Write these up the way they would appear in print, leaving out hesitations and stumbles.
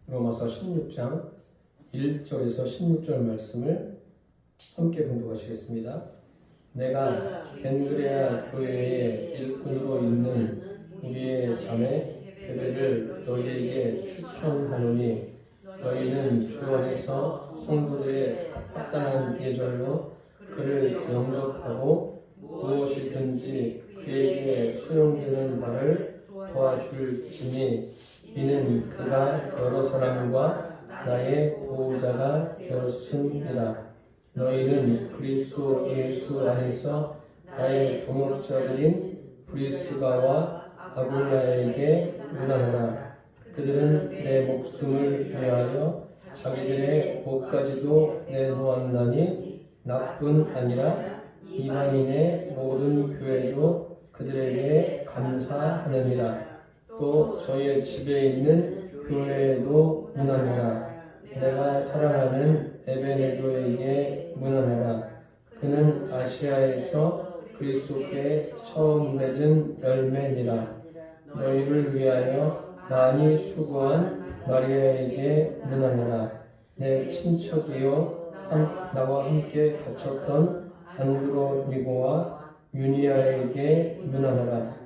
로마서 16장 1절에서 16절 말씀을 함께 공독하시겠습니다. 내가 겐그레아 교회의 일꾼으로 있는 우리의 자매 베베를 너희에게 추천하노니 너희는 주 안에서 성도들의 합당한 예절로 그를 영접하고 무엇이든지 그에게 소용되는 바를 도와줄지니 이는 그가 여러 사람과 나의 보호자가 되었음이라. 너희는 그리스도 예수 안에서 나의 동역자들인 브리스가와 아굴라에게 문안하라. 그들은 내 목숨을 위하여 자기들의 목까지도 내놓았나니 나뿐 아니라 이방인의 모든 교회도 그들에게 감사하느니라. 또 저희의 집에 있는 교회에도 문안하라. 내가 사랑하는 에베네도에게 문안하라. 그는 아시아에서 그리스도께 처음 맺은 열매니라. 너희를 위하여 많이 수고한 마리아에게 문안하라. 내 친척이요 나와 함께 갇혔던 안드로니고와 유니아에게 문안하라.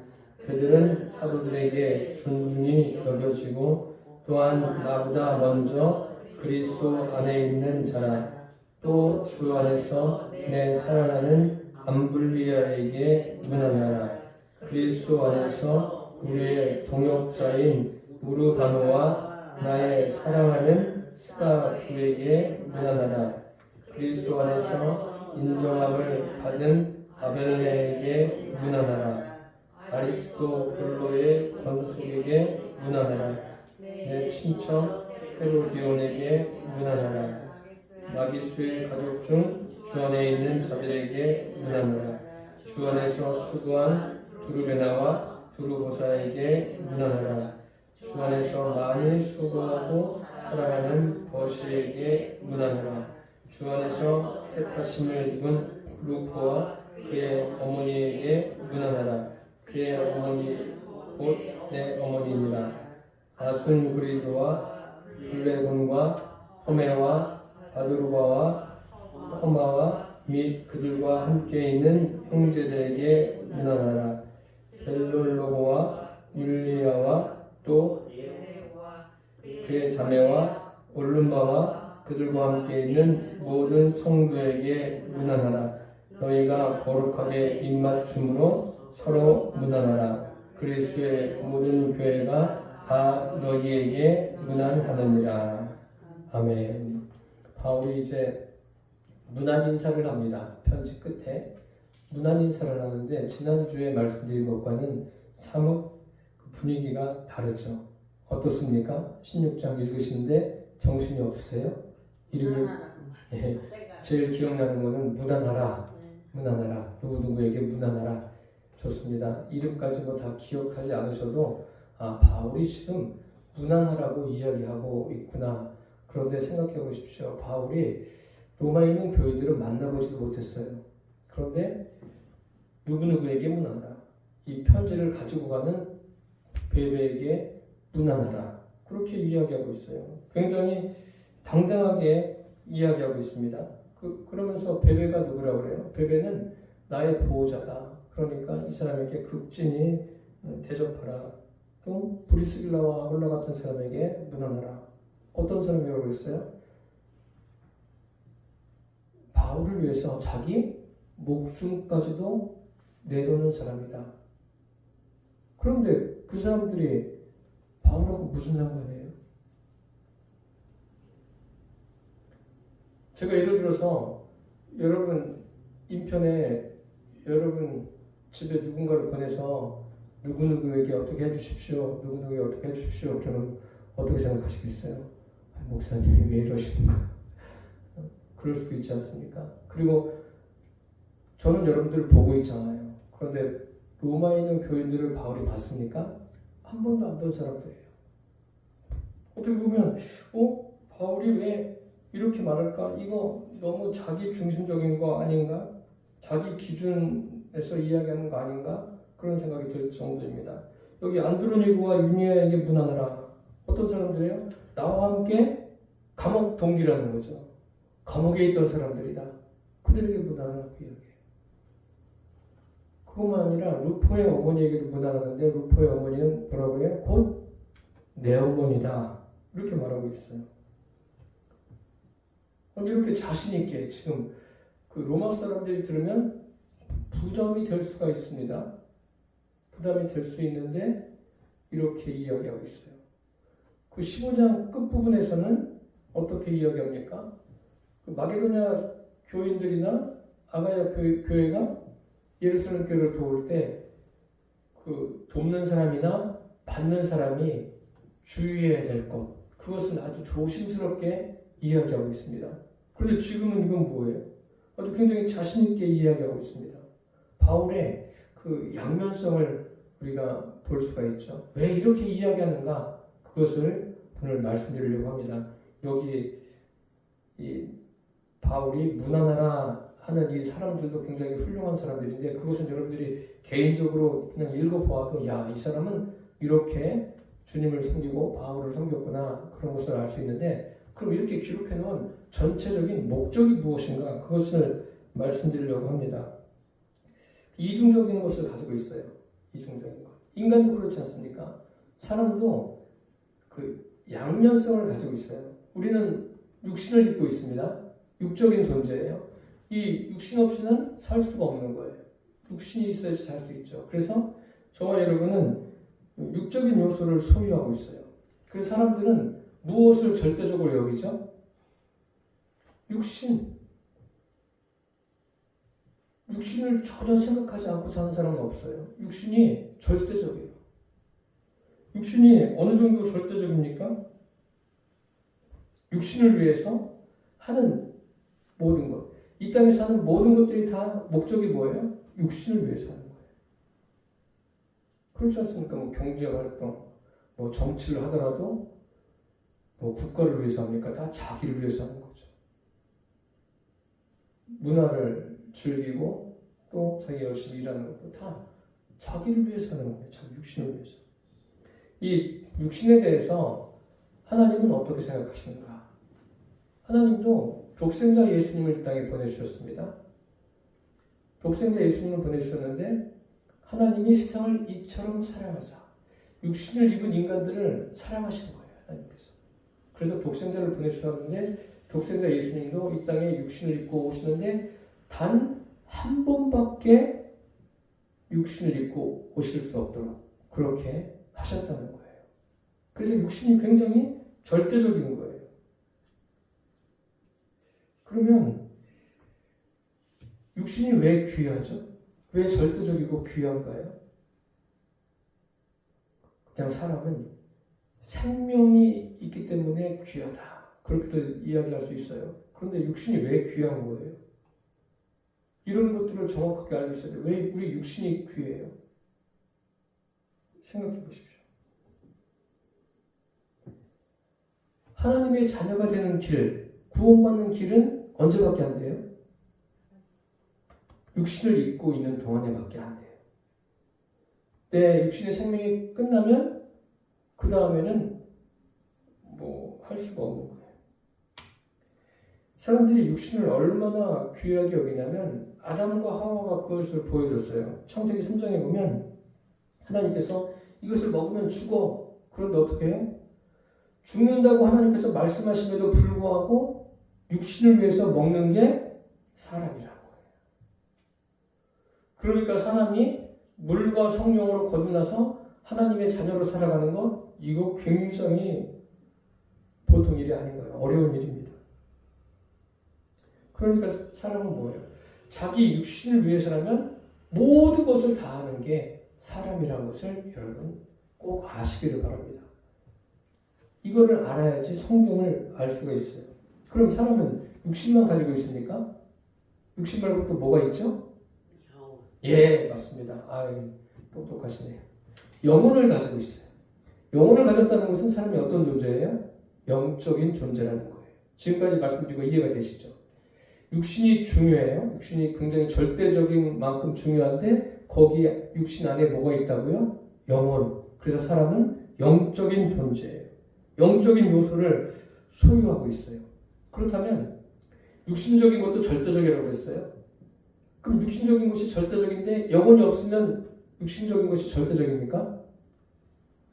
그들은 사도들에게 존중이 여겨지고 또한 나보다 먼저 그리스도 안에 있는 자라. 또 주 안에서 내 사랑하는 암블리아에게 문안하라. 그리스도 안에서 우리의 동역자인 우르바노와 나의 사랑하는 스가부에게 문안하라. 그리스도 안에서 인정함을 받은 아벨레에게 문안하라. 아리스토블로의 권속에게 문안하라. 내 친척 헤로디온에게 문안하라. 마기수의 가족 중 주 안에 있는 자들에게 문안하라. 주 안에서 수고한 두루베나와 두루보사에게 문안하라. 주 안에서 많이 수고하고 사랑하는 버시에게 문안하라. 주 안에서 택하심을 입은 루포와 그의 어머니에게 문안하라. 그의 어머니 곧 내 어머니니라. 아순그리도와 블레곤과 호메와 바드로바와 호마와 및 그들과 함께 있는 형제들에게 문안하라. 벨롤로고와 율리아와 또 그의 자매와 올룸바와 그들과 함께 있는 모든 성도에게 문안하라. 너희가 거룩하게 입맞춤으로 서로 문안하라. 그리스도의 모든 교회가 다 너희에게 문안하느니라. 아멘. 바울이 이제 문안 인사를 합니다. 편지 끝에 문안 인사를 하는데 지난주에 말씀드린 것과는 사뭇 분위기가 다르죠. 어떻습니까? 16장 읽으시는데 정신이 없으세요? 이름이 제일 기억나는 거는 문안하라. 문안하라. 누구누구에게 문안하라. 좋습니다. 이름까지 뭐 다 기억하지 않으셔도 바울이 지금 문안하라고 이야기하고 있구나. 그런데 생각해 보십시오. 바울이 로마에 있는 교회들을 만나보지도 못했어요. 그런데 누구누구에게 문안하라. 이 편지를 가지고 가는 베베에게 문안하라. 그렇게 이야기하고 있어요. 굉장히 당당하게 이야기하고 있습니다. 그러면서 베베가 누구라고 그래요? 베베는 나의 보호자다. 그러니까 이 사람에게 극진히 대접하라. 또 브리스길라와 아굴라 같은 사람에게 문안하라. 어떤 사람이라고 그랬어요? 바울을 위해서 자기 목숨까지도 내놓는 사람이다. 그런데 그 사람들이 바울하고 무슨 상관이에요? 제가 예를 들어서 여러분 인편에 여러분 집에 누군가를 보내서 누구누구에게 어떻게 해주십시오. 누구누구에게 어떻게 해주십시오. 그러면 어떻게 생각하시겠어요? 목사님이 왜 이러시는 거야? 그럴 수도 있지 않습니까? 그리고 저는 여러분들을 보고 있잖아요. 그런데 로마에 있는 교인들을 바울이 봤습니까? 한 번도 안 본 사람들이에요. 어떻게 보면 바울이 왜 이렇게 말할까? 이거 너무 자기 중심적인 거 아닌가? 자기 기준에서 이야기하는 거 아닌가? 그런 생각이 들 정도입니다. 여기 안드로니고와 유니아에게 문안하라. 어떤 사람들이에요? 나와 함께 감옥 동기라는 거죠. 감옥에 있던 사람들이다. 그들에게 무난하다고 이야기해요. 그것만 아니라 루포의 어머니에게도 무난하는데 루포의 어머니는 뭐라고 그래요? 곧 내 어머니다. 이렇게 말하고 있어요. 이렇게 자신 있게 지금 그 로마 사람들이 들으면 부담이 될 수가 있습니다. 부담이 될 수 있는데 이렇게 이야기하고 있어요. 그 15장 끝부분에서는 어떻게 이야기합니까? 그 마게도냐 교인들이나 아가야 교회가 예루살렘 교회를 도울 때 그 돕는 사람이나 받는 사람이 주의해야 될 것, 그것은 아주 조심스럽게 이야기하고 있습니다. 그런데 지금은 이건 뭐예요? 아주 굉장히 자신 있게 이야기하고 있습니다. 바울의 그 양면성을 우리가 볼 수가 있죠. 왜 이렇게 이야기하는가? 그것을 오늘 말씀드리려고 합니다. 여기 이 바울이 무난하라 하는 이 사람들도 굉장히 훌륭한 사람들인데 그것은 여러분들이 개인적으로 그냥 읽어보아도 야, 이 사람은 이렇게 주님을 섬기고 바울을 섬겼구나 그런 것을 알 수 있는데 그럼 이렇게 기록해 놓은 전체적인 목적이 무엇인가 그것을 말씀드리려고 합니다. 이중적인 것을 가지고 있어요. 이중적인 것. 인간도 그렇지 않습니까? 사람도 그 양면성을 가지고 있어요. 우리는 육신을 입고 있습니다. 육적인 존재예요. 이 육신 없이는 살 수가 없는 거예요. 육신이 있어야지 살 수 있죠. 그래서 저와 여러분은 육적인 요소를 소유하고 있어요. 그래서 사람들은 무엇을 절대적으로 여기죠? 육신. 육신을 전혀 생각하지 않고 사는 사람은 없어요. 육신이 절대적이에요. 육신이 어느 정도 절대적입니까? 육신을 위해서 하는 모든 것. 이 땅에서 하는 모든 것들이 다 목적이 뭐예요? 육신을 위해서 하는 거예요. 그렇지 않습니까? 뭐 경제활동, 뭐 정치를 하더라도 뭐 국가를 위해서 합니까? 다 자기를 위해서 하는 거죠. 문화를 즐기고 또 자기 열심히 일하는 것도 다 자기를 위해서 하는 거예요. 자기 육신을 위해서. 이 육신에 대해서 하나님은 어떻게 생각하시는가? 하나님도 독생자 예수님을 이 땅에 보내주셨습니다. 독생자 예수님을 보내주셨는데 하나님이 세상을 이처럼 사랑하사 육신을 입은 인간들을 사랑하시는 거예요. 하나님께서. 그래서 독생자를 보내주셨는데 독생자 예수님도 이 땅에 육신을 입고 오시는데 단 한 번밖에 육신을 입고 오실 수 없도록 그렇게 하셨다는 거예요. 그래서 육신이 굉장히 절대적인 거예요. 그러면 육신이 왜 귀하죠? 왜 절대적이고 귀한가요? 그냥 사람은 생명이 있기 때문에 귀하다. 그렇게들 이야기할 수 있어요. 그런데 육신이 왜 귀한 거예요? 이런 것들을 정확하게 알고 있어야 돼요. 왜 우리 육신이 귀해요? 생각해 보십시오. 하나님의 자녀가 되는 길, 구원받는 길은 언제밖에 안 돼요? 육신을 입고 있는 동안에밖에 안 돼요. 내 육신의 생명이 끝나면 그 다음에는 뭐 할 수가 없는 거예요. 사람들이 육신을 얼마나 귀하게 여기냐면 아담과 하와가 그것을 보여줬어요. 창세기 3장에 보면 하나님께서 이것을 먹으면 죽어. 그런데 어떻게 해요? 죽는다고 하나님께서 말씀하심에도 불구하고 육신을 위해서 먹는 게 사람이라고 해요. 그러니까 사람이 물과 성령으로 거듭나서 하나님의 자녀로 살아가는 것, 이거 굉장히 보통 일이 아닌 거예요. 어려운 일입니다. 그러니까 사람은 뭐예요? 자기 육신을 위해서라면 모든 것을 다 하는 게 사람이라는 것을 여러분 꼭 아시기를 바랍니다. 이거를 알아야지 성경을 알 수가 있어요. 그럼 사람은 육신만 가지고 있습니까? 육신 말고 또 뭐가 있죠? 예, 맞습니다. 똑똑하시네요. 영혼을 가지고 있어요. 영혼을 가졌다는 것은 사람이 어떤 존재예요? 영적인 존재라는 거예요. 지금까지 말씀드리고 이해가 되시죠? 육신이 중요해요. 육신이 굉장히 절대적인 만큼 중요한데 거기에 육신 안에 뭐가 있다고요? 영혼. 그래서 사람은 영적인 존재예요. 영적인 요소를 소유하고 있어요. 그렇다면 육신적인 것도 절대적이라고 했어요. 그럼 육신적인 것이 절대적인데 영혼이 없으면 육신적인 것이 절대적입니까?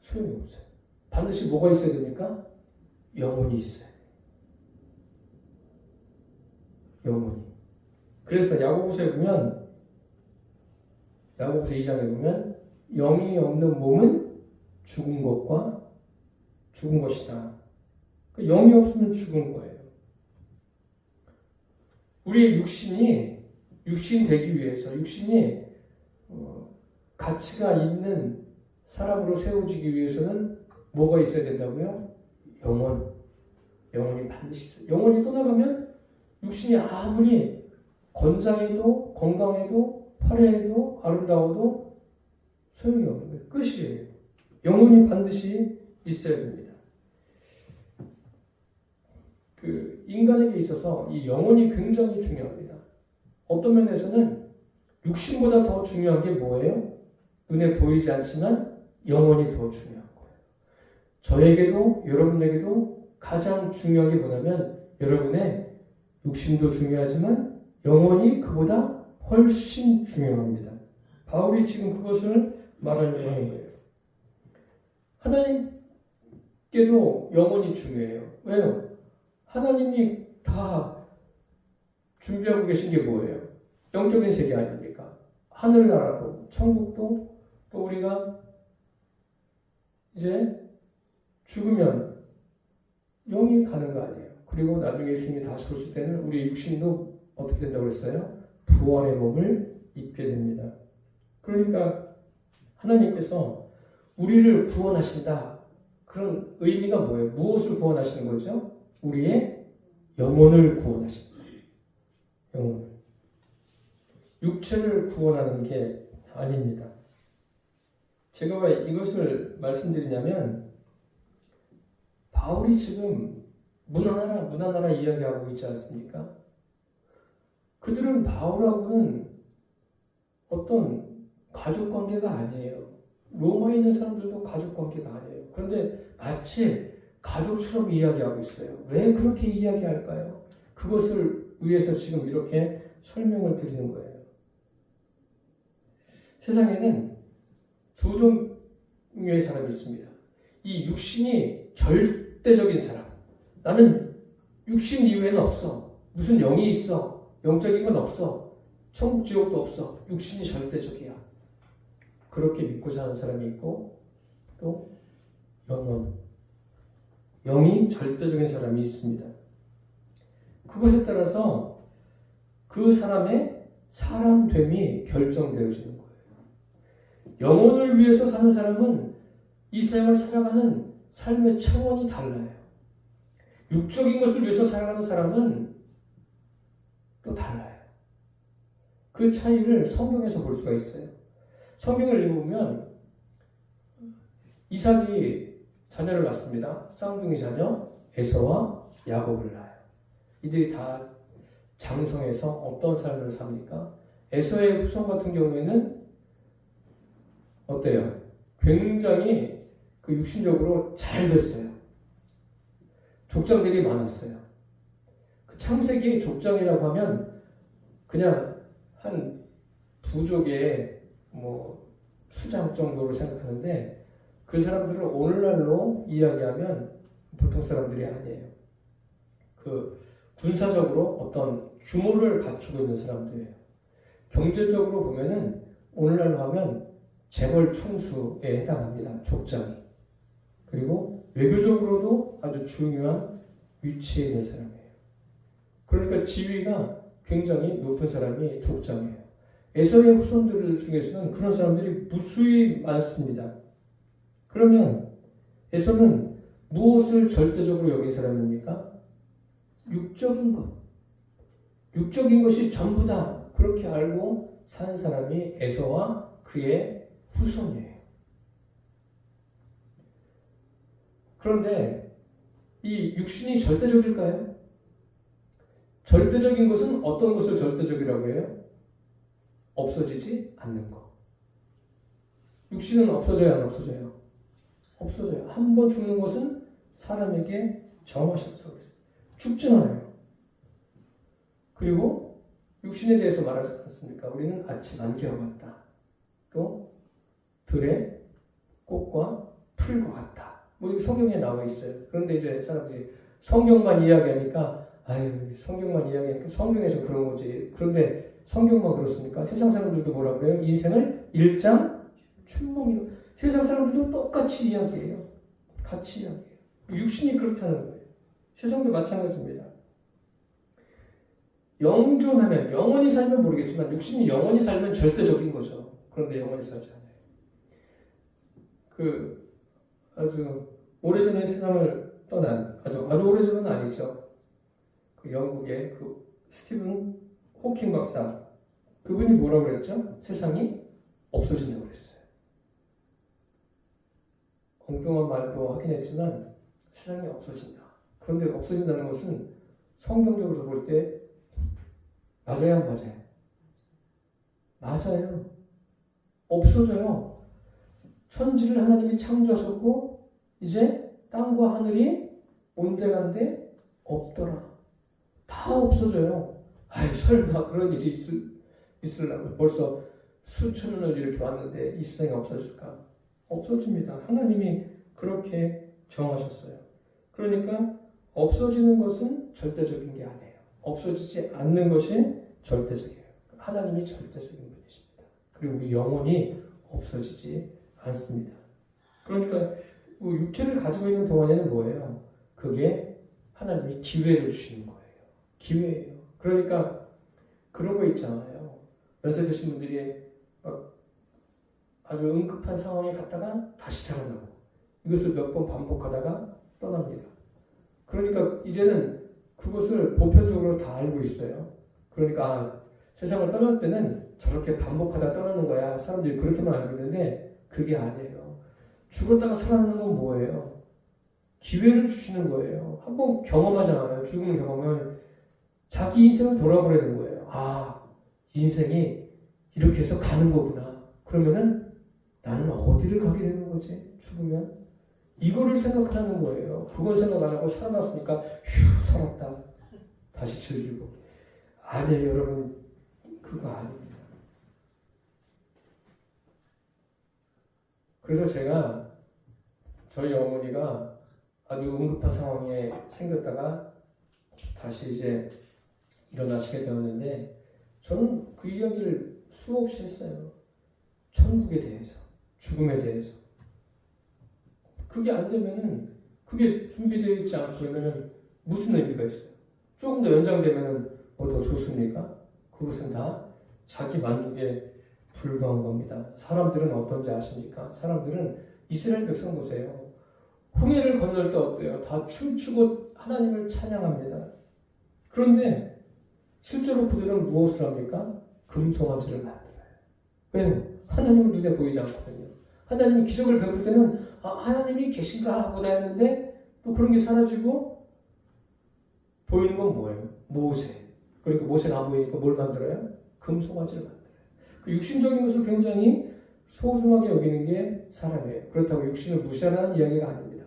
소용이 없어요. 반드시 뭐가 있어야 됩니까? 영혼이 있어요. 영혼이. 그래서 야고보서에 보면 야고보서 2장에 보면 영이 없는 몸은 죽은 것과 죽은 것이다. 영이 없으면 죽은 거예요. 우리의 육신 되기 위해서 육신이 가치가 있는 사람으로 세워지기 위해서는 뭐가 있어야 된다고요? 영혼이 반드시 있어요. 영혼이 떠나가면 육신이 아무리 건장해도 건강해도 화려해도 아름다워도 소용이 없는 거예요. 끝이에요. 영혼이 반드시 있어야 됩니다. 인간에게 있어서 이 영혼이 굉장히 중요합니다. 어떤 면에서는 육신보다 더 중요한 게 뭐예요? 눈에 보이지 않지만 영혼이 더 중요한 거예요. 저에게도 여러분에게도 가장 중요한 게 뭐냐면 여러분의 육신도 중요하지만 영혼이 그보다 훨씬 중요합니다. 바울이 지금 그것을 말하려고 하는 거예요. 하나님께도 영혼이 중요해요. 왜요? 하나님이 다 준비하고 계신 게 뭐예요? 영적인 세계 아닙니까? 하늘나라도 천국도 또 우리가 이제 죽으면 영이 가는 거 아니에요. 그리고 나중에 예수님이 다시 오실 때는 우리 육신도 어떻게 된다고 했어요? 부활의 몸을 입게 됩니다. 그러니까 하나님께서 우리를 구원하신다. 그런 의미가 뭐예요? 무엇을 구원하시는 거죠? 우리의 영혼을 구원하신다. 영혼을. 육체를 구원하는 게 아닙니다. 제가 왜 이것을 말씀드리냐면 바울이 지금 문 하나 이야기하고 있지 않습니까? 그들은 바울하고는 어떤 가족관계가 아니에요. 로마에 있는 사람들도 가족관계가 아니에요. 그런데 마치 가족처럼 이야기하고 있어요. 왜 그렇게 이야기할까요? 그것을 위해서 지금 이렇게 설명을 드리는 거예요. 세상에는 두 종류의 사람이 있습니다. 이 육신이 절대적인 사람. 나는 육신 이외에는 없어. 무슨 영이 있어. 영적인 건 없어. 천국 지옥도 없어. 육신이 절대적이야. 그렇게 믿고 사는 사람이 있고 또 영이 절대적인 사람이 있습니다. 그것에 따라서 그 사람의 사람됨이 결정되어지는 거예요. 영혼을 위해서 사는 사람은 이 세상을 살아가는 삶의 차원이 달라요. 육적인 것을 위해서 살아가는 사람은 또 달라요. 그 차이를 성경에서 볼 수가 있어요. 성경을 읽어보면 이삭이 자녀를 낳습니다. 쌍둥이 자녀 에서와 야곱을 낳아요. 이들이 다 장성해서 어떤 삶을 삽니까? 에서의 후손 같은 경우에는 어때요? 굉장히 육신적으로 잘 됐어요. 족장들이 많았어요. 그 창세기 족장이라고 하면 그냥 한 부족의 수장 정도로 생각하는데 그 사람들을 오늘날로 이야기하면 보통 사람들이 아니에요. 군사적으로 어떤 규모를 갖추고 있는 사람들이에요. 경제적으로 보면은 오늘날로 하면 재벌 총수에 해당합니다. 족장이. 그리고 외교적으로도 아주 중요한 위치에 있는 사람이에요. 그러니까 지위가 굉장히 높은 사람이 족장이에요. 에서의 후손들 중에서는 그런 사람들이 무수히 많습니다. 그러면 에서는 무엇을 절대적으로 여긴 사람입니까? 육적인 것. 육적인 것이 전부다. 그렇게 알고 산 사람이 에서와 그의 후손이에요. 그런데 이 육신이 절대적일까요? 절대적인 것은 어떤 것을 절대적이라고 해요? 없어지지 않는 것. 육신은 없어져요, 안 없어져요? 없어져요. 한 번 죽는 것은 사람에게 정하셨다고 했어요. 죽지 않아요. 그리고 육신에 대해서 말하지 않습니까? 우리는 아침 안개와 같다. 또 들의 꽃과 풀과 같다. 뭐 성경에 나와 있어요. 그런데 이제 사람들이 성경만 이야기하니까 성경만 이야기하니까 성경에서 그런 거지. 그런데 성경만 그렇습니까? 세상 사람들도 뭐라 그래요? 인생을 일장 춘몽이로. 세상 사람들도 똑같이 이야기해요. 같이 이야기해요. 육신이 그렇다는 거예요. 세상도 마찬가지입니다. 영존하면, 영원히 살면 모르겠지만 육신이 영원히 살면 절대적인 거죠. 그런데 영원히 살지 않아요. 아주 오래전에 세상을 떠난, 아주 오래전은 아니죠. 그 영국의 그 스티븐 호킹 박사, 그분이 뭐라고 그랬죠? 세상이 없어진다고 그랬어요. 엉뚱한 말도 하긴 했지만 세상이 없어진다. 그런데 없어진다는 것은 성경적으로 볼 때 맞아요, 안 맞아요? 맞아요. 없어져요. 천지를 하나님이 창조하셨고 이제 땅과 하늘이 온데간데 없더라. 다 없어져요. 설마 그런 일이 있으려고 벌써 수천 년을 이렇게 왔는데 이 세상이 없어질까? 없어집니다. 하나님이 그렇게 정하셨어요. 그러니까 없어지는 것은 절대적인 게 아니에요. 없어지지 않는 것이 절대적이에요. 하나님이 절대적인 분이십니다. 그리고 우리 영혼이 없어지지 않습니다. 그러니까 육체를 가지고 있는 동안에는 뭐예요? 그게 하나님이 기회를 주시는 거예요. 기회예요. 그러니까 그런 거 있잖아요. 연세 드신 분들이 막 아주 응급한 상황에 갔다가 다시 살아나고 이것을 몇 번 반복하다가 떠납니다. 그러니까 이제는 그것을 보편적으로 다 알고 있어요. 그러니까 세상을 떠날 때는 저렇게 반복하다 떠나는 거야. 사람들이 그렇게만 알고 있는데 그게 아니에요. 죽었다가 살아나는 건 뭐예요? 기회를 주시는 거예요. 한번 경험하잖아요. 죽음을 경험하면 자기 인생을 돌아보려는 거예요. 인생이 이렇게 해서 가는 거구나. 그러면은 나는 어디를 가게 되는 거지? 죽으면? 이거를 생각하는 거예요. 그걸 생각 안 하고 살아났으니까 살았다. 다시 즐기고. 아니에요, 여러분. 그거 아닙니다. 그래서 제가 저희 어머니가 아주 응급한 상황에 생겼다가 다시 이제 일어나시게 되었는데 저는 그 이야기를 수없이 했어요. 천국에 대해서, 죽음에 대해서. 그게 안 되면은, 그게 준비되어 있지 않고 그러면은 무슨 의미가 있어요? 조금 더 연장되면은 뭐 더 좋습니까? 그것은 다 자기 만족에 불과한 겁니다. 사람들은 어떤지 아십니까? 사람들은 이스라엘 백성 보세요. 홍해를 건널 때 어때요? 다 춤추고 하나님을 찬양합니다. 그런데 실제로 그들은 무엇을 합니까? 금송아지를 만들어요. 왜요? 하나님은 눈에 보이지 않거든요. 하나님이 기적을 베풀 때는 하나님이 계신가 보다 했는데 또 그런 게 사라지고 보이는 건 뭐예요? 모세. 그러니까 모세가 안 보이니까 뭘 만들어요? 금송아지를 만들어요. 그 육신적인 것을 굉장히 소중하게 여기는 게 사람이에요. 그렇다고 육신을 무시하라는 이야기가 아닙니다.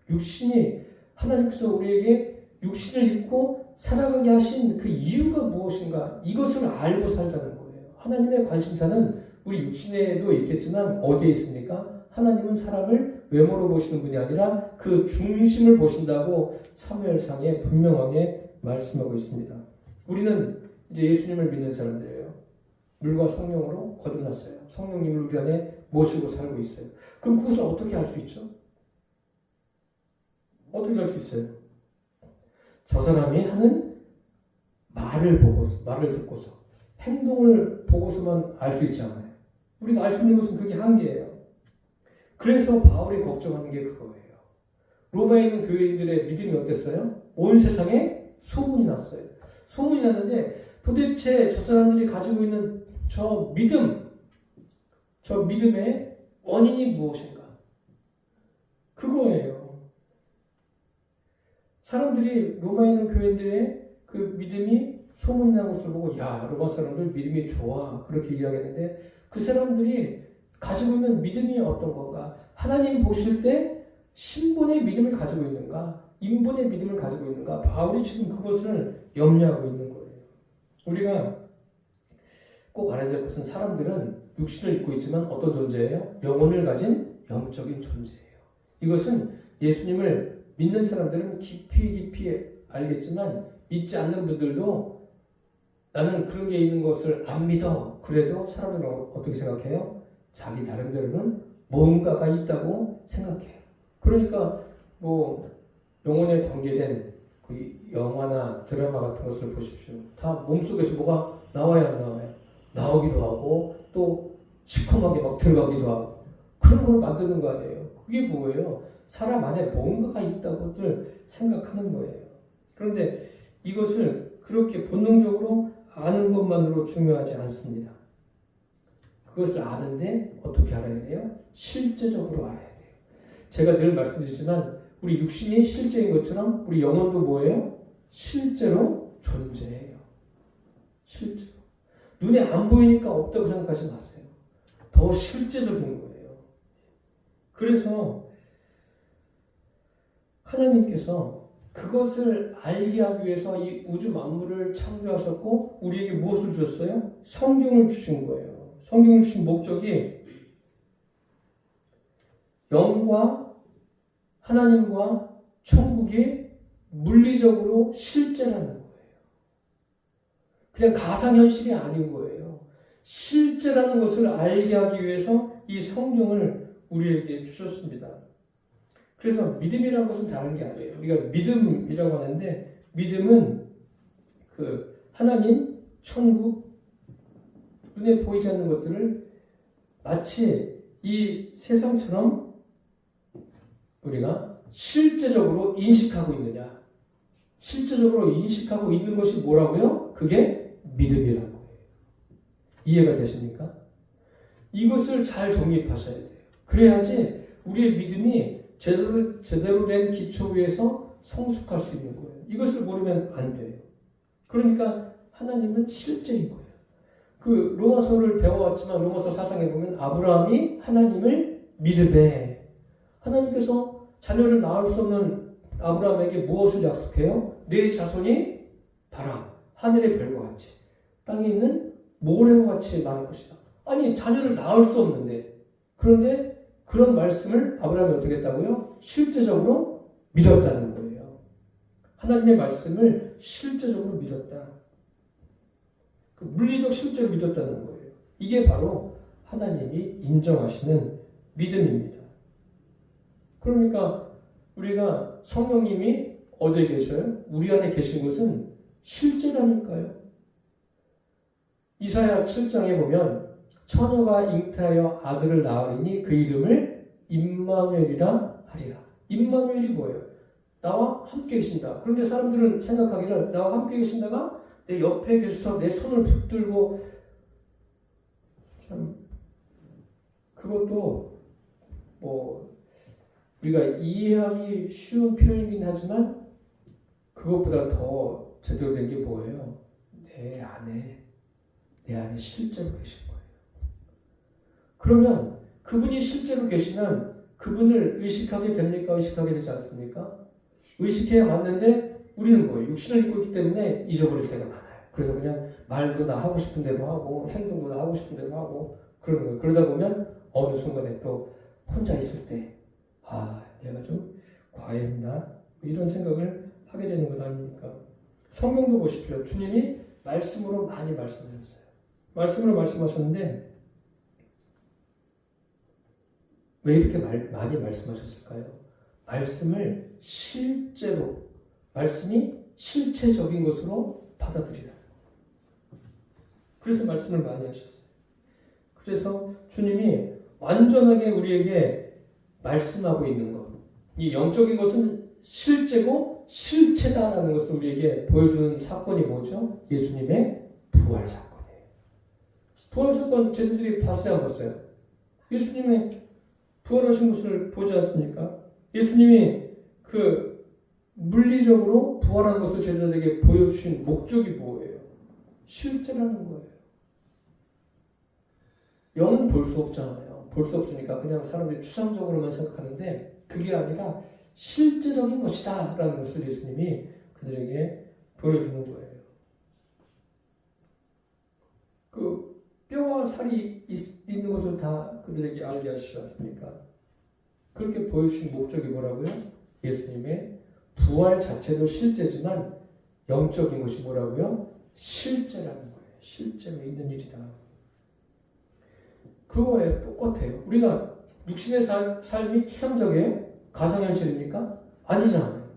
육신이 하나님께서 우리에게 육신을 입고 살아가게 하신 그 이유가 무엇인가 이것을 알고 살자는 거예요. 하나님의 관심사는 우리 육신에도 있겠지만 어디에 있습니까? 하나님은 사람을 외모로 보시는 분이 아니라 그 중심을 보신다고 사무엘상에 분명하게 말씀하고 있습니다. 우리는 이제 예수님을 믿는 사람들이에요. 물과 성령으로 거듭났어요. 성령님을 우리 안에 모시고 살고 있어요. 그럼 그것을 어떻게 할 수 있죠? 어떻게 할 수 있어요? 저 사람이 하는 말을 듣고서 행동을 보고서만 알 수 있지 않아요. 우리가 알 수 있는 것은 그게 한계예요. 그래서 바울이 걱정하는 게 그거예요. 로마에 있는 교회인들의 믿음이 어땠어요? 온 세상에 소문이 났어요. 소문이 났는데 도대체 저 사람들이 가지고 있는 저 믿음의 원인이 무엇인가? 그거예요. 사람들이 로마에 있는 교회인들의 그 믿음이 소문이 난 것을 보고 로마 사람들 믿음이 좋아 그렇게 이야기했는데 그 사람들이 가지고 있는 믿음이 어떤 건가? 하나님 보실 때 신분의 믿음을 가지고 있는가? 인본의 믿음을 가지고 있는가? 바울이 지금 그것을 염려하고 있는 거예요. 우리가 꼭 알아야 될 것은 사람들은 육신을 입고 있지만 어떤 존재예요? 영혼을 가진 영적인 존재예요. 이것은 예수님을 믿는 사람들은 깊이 알겠지만 믿지 않는 분들도 나는 그런 게 있는 것을 안 믿어. 그래도 사람들은 어떻게 생각해요? 자기 나름대로는 뭔가가 있다고 생각해요. 그러니까 뭐 영혼에 관계된 그 영화나 드라마 같은 것을 보십시오. 다 몸속에서 뭐가 나와야 안 나와요? 나오기도 하고 또 시커멓게 막 들어가기도 하고 그런 걸 만드는 거 아니에요. 그게 뭐예요? 사람 안에 뭔가가 있다고들 생각하는 거예요. 그런데 이것을 그렇게 본능적으로 아는 것만으로 중요하지 않습니다. 그것을 아는데 어떻게 알아야 돼요? 실제적으로 알아야 돼요. 제가 늘 말씀드리지만 우리 육신이 실제인 것처럼 우리 영혼도 뭐예요? 실제로 존재해요. 실제로. 눈에 안 보이니까 없다고 생각하지 마세요. 더 실제적인 거예요. 그래서 하나님께서 그것을 알게 하기 위해서 이 우주 만물을 창조하셨고 우리에게 무엇을 주셨어요? 성경을 주신 거예요. 성경을 주신 목적이 영과 하나님과 천국이 물리적으로 실제라는 거예요. 그냥 가상현실이 아닌 거예요. 실제라는 것을 알게 하기 위해서 이 성경을 우리에게 주셨습니다. 그래서 믿음이라는 것은 다른 게 아니에요. 우리가 믿음이라고 하는데 믿음은 그 하나님, 천국, 눈에 보이지 않는 것들을 마치 이 세상처럼 우리가 실제적으로 인식하고 있느냐. 실제적으로 인식하고 있는 것이 뭐라고요? 그게 믿음이라고 해요. 이해가 되십니까? 이것을 잘 정립하셔야 돼요. 그래야지 우리의 믿음이 제대로 된 기초 위에서 성숙할 수 있는 거예요. 이것을 모르면 안 돼요. 그러니까 하나님은 실제인 거예요. 그 로마서를 배워왔지만 로마서 4장에 보면 아브라함이 하나님을 믿으되 하나님께서 자녀를 낳을 수 없는 아브라함에게 무엇을 약속해요? 내 자손이 봐라 하늘의 별과 같이 땅에 있는 모래와 같이 많을 것이다. 아니 자녀를 낳을 수 없는데 그런데 그런 말씀을 아브라함이 어떻게 했다고요? 실제적으로 믿었다는 거예요. 하나님의 말씀을 실제적으로 믿었다. 그 물리적 실제로 믿었다는 거예요. 이게 바로 하나님이 인정하시는 믿음입니다. 그러니까 우리가 성령님이 어디에 계셔요? 우리 안에 계신 것은 실제라니까요. 이사야 7장에 보면 처녀가 잉태하여 아들을 낳으리니 그 이름을 임마누엘이라 하리라. 임마누엘이 뭐예요? 나와 함께 계신다. 그런데 사람들은 생각하기를 나와 함께 계신다가 내 옆에 계셔서 내 손을 붙들고 참 그것도 뭐 우리가 이해하기 쉬운 표현이긴 하지만 그것보다 더 제대로 된 게 뭐예요? 내 안에 실제로 계신 거예요. 그러면 그분이 실제로 계시면 그분을 의식하게 됩니까? 의식하게 되지 않습니까? 의식해야 맞는데 우리는 뭐예요? 육신을 입고 있기 때문에 잊어버릴 때가 많아요. 그래서 그냥 말도 나 하고 싶은 대로 하고 행동도 나 하고 싶은 대로 하고 그러는 거예요. 그러다 보면 어느 순간에 또 혼자 있을 때 내가 좀 과했나? 이런 생각을 하게 되는 것 아닙니까? 성경도 보십시오. 주님이 말씀으로 많이 말씀하셨어요. 말씀으로 말씀하셨는데 왜 이렇게 많이 말씀하셨을까요? 말씀을 실제로 말씀이 실체적인 것으로 받아들이라. 그래서 말씀을 많이 하셨어요. 그래서 주님이 완전하게 우리에게 말씀하고 있는 것, 이 영적인 것은 실제고 실체다라는 것을 우리에게 보여주는 사건이 뭐죠? 예수님의 부활 사건이에요. 부활 사건 제자들이 봤어요, 안 봤어요? 예수님의 부활하신 것을 보지 않습니까? 예수님이 그 물리적으로 부활한 것을 제자들에게 보여주신 목적이 뭐예요? 실제라는 거예요. 영은 볼 수 없잖아요. 볼 수 없으니까 그냥 사람들이 추상적으로만 생각하는데 그게 아니라 실제적인 것이다 라는 것을 예수님이 그들에게 보여주는 거예요. 그 뼈와 살이 있는 것을 다 그들에게 알게 하시지 않습니까? 그렇게 보여주신 목적이 뭐라고요? 예수님의 부활 자체도 실제지만 영적인 것이 뭐라고요? 실제라는 거예요. 실제로 있는 일이다. 그거에 똑같아요. 우리가 육신의 삶이 추상적이에요? 가상현실입니까? 아니잖아요.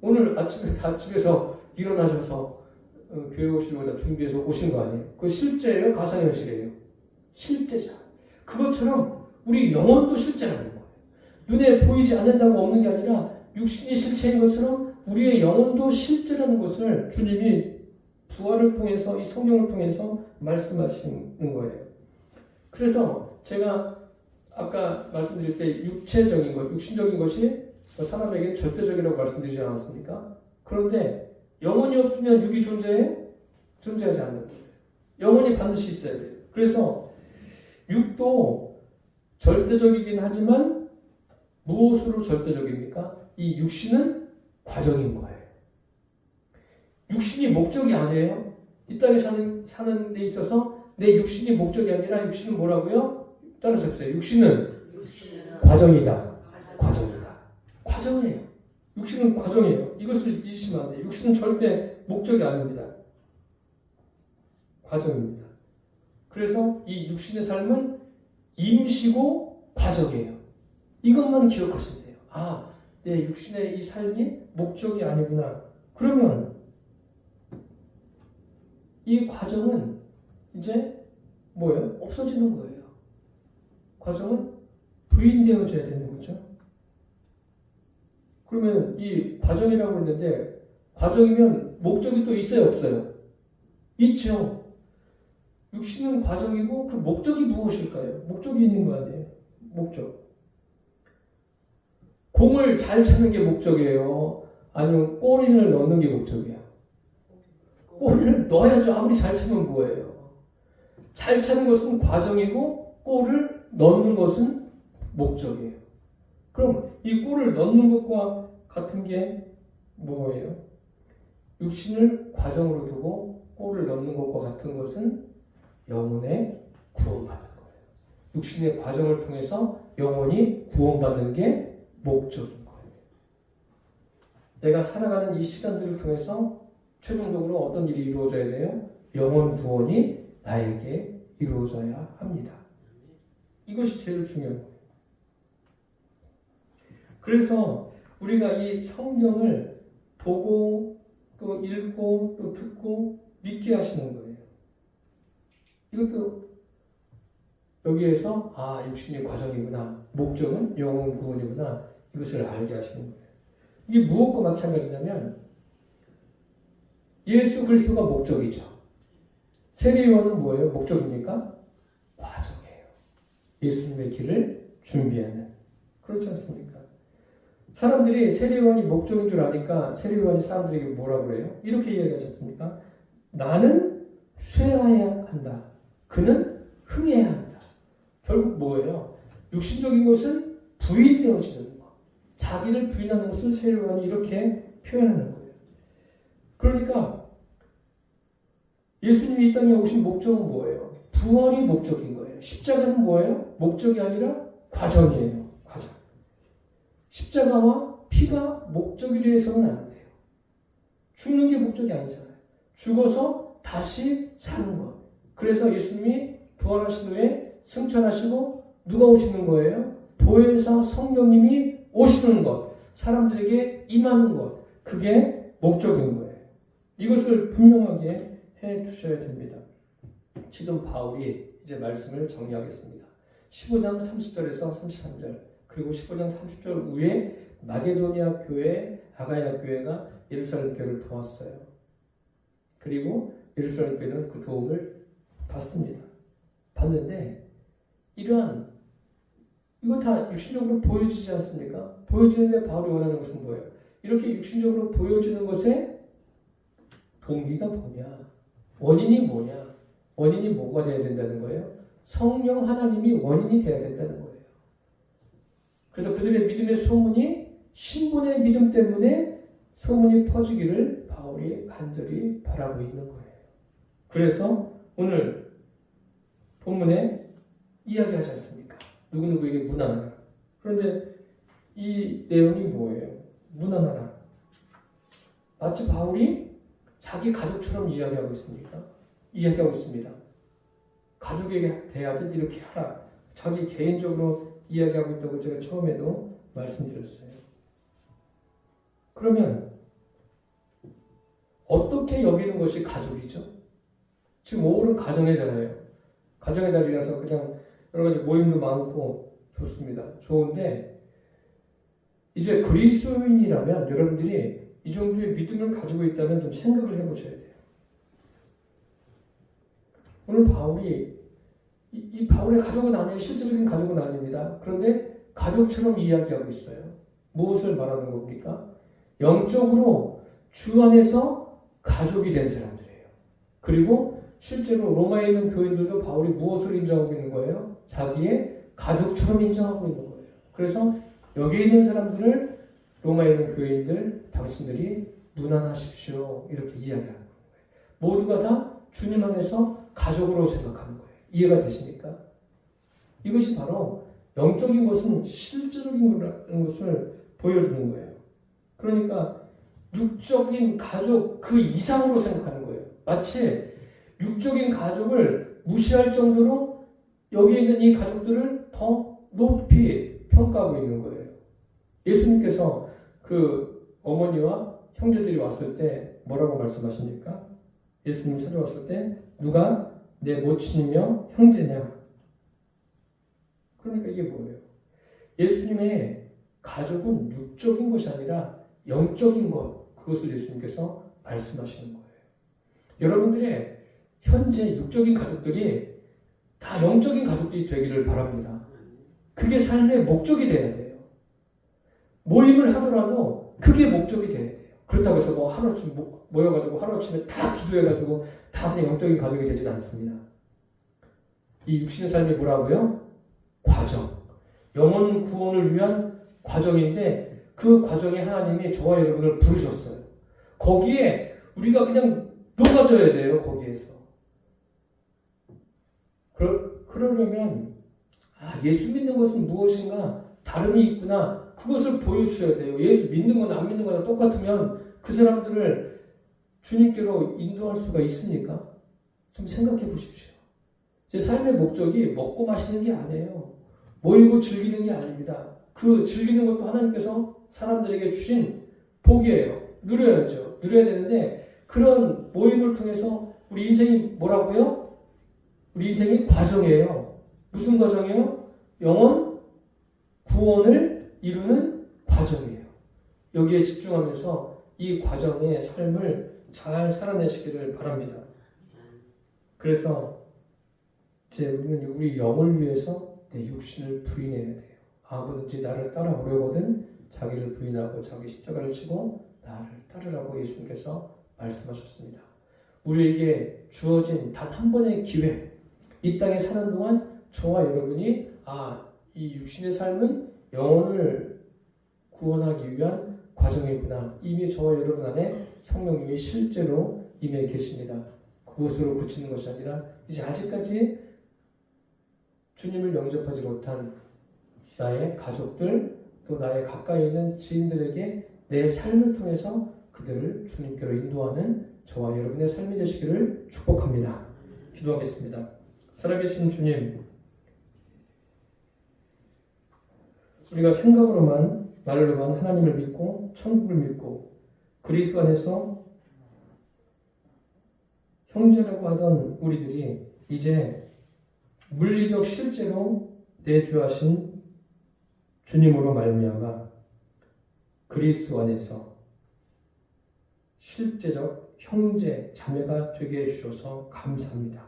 오늘 아침에 다 집에서 일어나셔서 교회 오시려고 다 준비해서 오신 거 아니에요? 그거 실제예요? 가상현실이에요? 실제자. 그것처럼 우리 영혼도 실제라는 거예요. 눈에 보이지 않는다고 없는 게 아니라 육신이 실체인 것처럼 우리의 영혼도 실제라는 것을 주님이 부활을 통해서 이 성경을 통해서 말씀하시는 거예요. 그래서 제가 아까 말씀드릴 때 육체적인 것, 육신적인 것이 사람에게 절대적이라고 말씀드리지 않았습니까? 그런데 영혼이 없으면 육이 존재하지 않는 거예요. 영혼이 반드시 있어야 돼요. 그래서 육도 절대적이긴 하지만 무엇으로 절대적입니까? 이 육신은 과정인 거예요. 육신이 목적이 아니에요. 이 땅에 사는 데 있어서 내 육신이 목적이 아니라 육신은 뭐라고요? 따라서 해보세요. 육신은 과정이다. 과정이다. 과정이에요. 육신은 과정이에요. 이것을 잊으시면 안 돼요. 육신은 절대 목적이 아닙니다. 과정입니다. 그래서 이 육신의 삶은 임시고 과정이에요. 이것만 기억하시면 돼요. 아, 내 육신의 이 삶이 목적이 아니구나. 그러면 이 과정은 이제 뭐예요? 없어지는 거예요. 과정은 부인되어져야 되는 거죠. 그러면 이 과정이라고 했는데 과정이면 목적이 또 있어요? 없어요? 있죠. 육신은 과정이고 그 목적이 무엇일까요? 목적이 있는 거 아니에요? 목적. 공을 잘 차는 게 목적이에요? 아니면 꼬리를 넣는 게 목적이에요? 골을 넣어야죠. 아무리 잘 차면 뭐예요? 잘 차는 것은 과정이고 골을 넣는 것은 목적이에요. 그럼 이 골을 넣는 것과 같은 게 뭐예요? 육신을 과정으로 두고 골을 넣는 것과 같은 것은 영혼의 구원받는 거예요. 육신의 과정을 통해서 영혼이 구원받는 게 목적인 거예요. 내가 살아가는 이 시간들을 통해서 최종적으로 어떤 일이 이루어져야 돼요? 영혼 구원이 나에게 이루어져야 합니다. 이것이 제일 중요한 거예요. 그래서 우리가 이 성경을 보고 또 읽고 또 듣고 믿게 하시는 거예요. 이것도 여기에서 육신의 과정이구나. 목적은 영혼 구원이구나. 이것을 알게 하시는 거예요. 이게 무엇과 마찬가지냐면 예수 그리스도가 목적이죠. 세례요한은 뭐예요? 목적입니까? 과정이에요. 예수님의 길을 준비하는. 그렇지 않습니까? 사람들이 세례요한이 목적인 줄 아니까 세례요한이 사람들에게 뭐라고 그래요? 이렇게 이야기하셨습니까? 나는 쇠하여야 한다. 그는 흥해야 한다. 결국 뭐예요? 육신적인 것은 부인되어지는 것. 자기를 부인하는 것을 세례요한이 이렇게 표현하는 거예요. 그러니까 예수님이 이 땅에 오신 목적은 뭐예요? 부활이 목적인 거예요. 십자가는 뭐예요? 목적이 아니라 과정이에요. 과정. 십자가와 피가 목적이 되어서는 안 돼요. 죽는 게 목적이 아니잖아요. 죽어서 다시 사는 것. 그래서 예수님이 부활하신 후에 승천하시고 누가 오시는 거예요? 보혜사 성령님이 오시는 것. 사람들에게 임하는 것. 그게 목적인 거예요. 이것을 분명하게 해 두셔야 됩니다. 지금 바울이 이제 말씀을 정리하겠습니다. 15장 30절에서 33절 그리고 15장 30절 후에 마게도니아 교회, 아가야 교회가 예루살렘 교회를 도왔어요. 그리고 예루살렘 교회는 그 도움을 받습니다. 받는데 이거 다 육신적으로 보여지지 않습니까? 보여지는데 바울이 원하는 것은 뭐예요? 이렇게 육신적으로 보여지는 것에 동기가 뭐냐? 원인이 뭐냐? 원인이 뭐가 되어야 된다는 거예요? 성령 하나님이 원인이 되어야 된다는 거예요. 그래서 그들의 믿음의 소문이 신분의 믿음 때문에 소문이 퍼지기를 바울이 간절히 바라고 있는 거예요. 그래서 오늘 본문에 이야기하지 않습니까? 누구누구에게 문안하라. 그런데 이 내용이 뭐예요? 문안하라. 마치 바울이 자기 가족처럼 이야기하고 있습니까? 이야기하고 있습니다. 가족에게 대하듯 이렇게 하라. 자기 개인적으로 이야기하고 있다고 제가 처음에도 말씀드렸어요. 그러면 어떻게 여기는 것이 가족이죠? 지금 5월은 가정의 달이에요. 가정의 달이라서 그냥 여러 가지 모임도 많고 좋습니다. 좋은데 이제 그리스도인이라면 여러분들이 이 정도의 믿음을 가지고 있다면 좀 생각을 해보셔야 돼요. 오늘 바울이 이 바울의 가족은 아니에요. 실제적인 가족은 아닙니다. 그런데 가족처럼 이야기하고 있어요. 무엇을 말하는 겁니까? 영적으로 주 안에서 가족이 된 사람들이에요. 그리고 실제로 로마에 있는 교인들도 바울이 무엇을 인정하고 있는 거예요? 자기의 가족처럼 인정하고 있는 거예요. 그래서 여기에 있는 사람들을 로마에 있는 교인들, 당신들이 문안하십시오. 이렇게 이야기하는 거예요. 모두가 다 주님 안에서 가족으로 생각하는 거예요. 이해가 되십니까? 이것이 바로 영적인 것은 실제적인 것을 보여주는 거예요. 그러니까 육적인 가족 그 이상으로 생각하는 거예요. 마치 육적인 가족을 무시할 정도로 여기에 있는 이 가족들을 더 높이 평가하고 있는 거예요. 예수님께서 그 어머니와 형제들이 왔을 때 뭐라고 말씀하십니까? 예수님 찾아왔을 때 누가 내 모친이며 형제냐? 그러니까 이게 뭐예요? 예수님의 가족은 육적인 것이 아니라 영적인 것, 그것을 예수님께서 말씀하시는 거예요. 여러분들의 현재 육적인 가족들이 다 영적인 가족들이 되기를 바랍니다. 그게 삶의 목적이 돼야 돼요. 모임을 하더라도 그게 목적이 돼야 돼요. 그렇다고 해서 뭐 하루아침 모여가지고 하루아침에 다 기도해가지고 다 그냥 영적인 가족이 되진 않습니다. 이 육신의 삶이 뭐라고요? 과정. 영혼 구원을 위한 과정인데 그 과정에 하나님이 저와 여러분을 부르셨어요. 거기에 우리가 그냥 녹아져야 돼요. 거기에서. 그러려면 예수 믿는 것은 무엇인가 다름이 있구나. 그것을 보여주셔야 돼요. 예수 믿는 거나 안 믿는 거나 똑같으면 그 사람들을 주님께로 인도할 수가 있습니까? 좀 생각해 보십시오. 제 삶의 목적이 먹고 마시는 게 아니에요. 모이고 즐기는 게 아닙니다. 그 즐기는 것도 하나님께서 사람들에게 주신 복이에요. 누려야죠. 누려야 되는데 그런 모임을 통해서 우리 인생이 뭐라고요? 우리 인생이 과정이에요. 무슨 과정이에요? 영혼 구원을 이루는 과정이에요. 여기에 집중하면서 이 과정의 삶을 잘 살아내시기를 바랍니다. 그래서 우리는 우리 영을 위해서 내 육신을 부인해야 돼요. 아무든지 나를 따라오려거든 자기를 부인하고 자기 십자가를 지고 나를 따르라고 예수님께서 말씀하셨습니다. 우리에게 주어진 단 한 번의 기회, 이 땅에 사는 동안 저와 여러분이 이 육신의 삶은 영혼을 구원하기 위한 과정이구나. 이미 저와 여러분 안에 성령님이 실제로 임해 계십니다. 그것으로 그치는 것이 아니라 이제 아직까지 주님을 영접하지 못한 나의 가족들 또 나의 가까이 있는 지인들에게 내 삶을 통해서 그들을 주님께로 인도하는 저와 여러분의 삶이 되시기를 축복합니다. 기도하겠습니다. 살아계신 주님, 우리가 생각으로만 말로만 하나님을 믿고 천국을 믿고 그리스도 안에서 형제라고 하던 우리들이 이제 물리적 실제로 내주하신 주님으로 말미암아 그리스도 안에서 실제적 형제, 자매가 되게 해주셔서 감사합니다.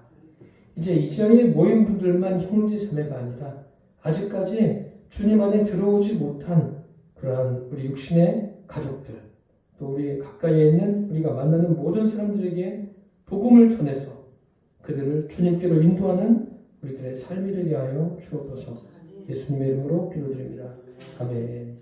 이제 이 자리에 모인 분들만 형제, 자매가 아니라 아직까지 주님 안에 들어오지 못한 그러한 우리 육신의 가족들, 또 우리 가까이에 있는 우리가 만나는 모든 사람들에게 복음을 전해서 그들을 주님께로 인도하는 우리들의 삶이 되게 하여 주옵소서. 예수님의 이름으로 기도드립니다. 아멘.